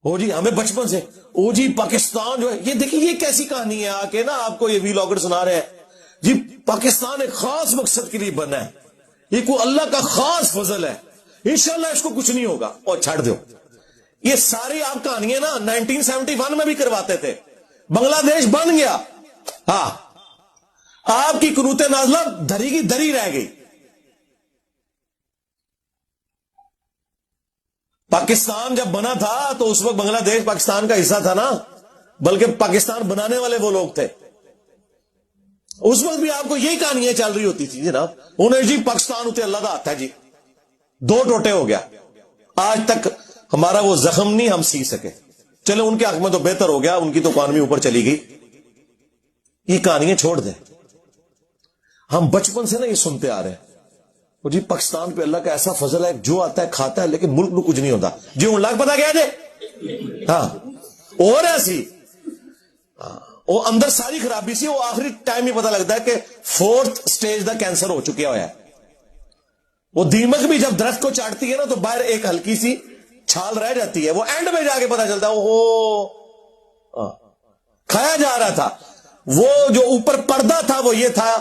او جی ہمیں بچپن سے او جی پاکستان جو ہے، یہ دیکھیں یہ کیسی کہانی ہے، آ کے نا آپ کو یہ وی لاگر سنا رہے ہیں جی پاکستان ایک خاص مقصد کے لیے بنا ہے، یہ کوئی اللہ کا خاص فضل ہے، انشاءاللہ اس کو کچھ نہیں ہوگا، اور چھڑ دو یہ ساری آپ کہانیاں نا 1971 میں بھی کرواتے تھے، بنگلہ دیش بن گیا، ہاں آپ کی قنوت نازلہ دھری کی دھری رہ گئی۔ پاکستان جب بنا تھا تو اس وقت بنگلہ دیش پاکستان کا حصہ تھا نا، بلکہ پاکستان بنانے والے وہ لوگ تھے، اس وقت بھی آپ کو یہی کہانیاں چل رہی ہوتی تھی جناب، انہیں جی پاکستان ہوتے اللہ کا ہاتھ ہے جی، دو ٹوٹے ہو گیا، آج تک ہمارا وہ زخم نہیں ہم سی سکے، چلو ان کے حق میں تو بہتر ہو گیا، ان کی تو اکانومی اوپر چلی گئی، یہ کہانیاں چھوڑ دیں، ہم بچپن سے نا یہ سنتے آ رہے ہیں، وہ جی پاکستان پہ اللہ کا ایسا فضل ہے، جو آتا ہے کھاتا ہے لیکن ملک میں کچھ نہیں ہوتا جی، ان لاکھ پتا کیا جی، ہاں اور ایسی وہ اندر ساری خرابی سی، وہ آخری ٹائم ہی پتا لگتا ہے کہ 4th سٹیج دا کینسر ہو چکا ہوا ہے، وہ دیمک بھی جب درخت کو چاٹتی ہے نا تو باہر ایک ہلکی سی چھال رہ جاتی ہے، وہ اینڈ میں جا کے پتا چلتا ہے وہ کھایا جا رہا تھا، وہ جو اوپر پردہ تھا وہ یہ تھا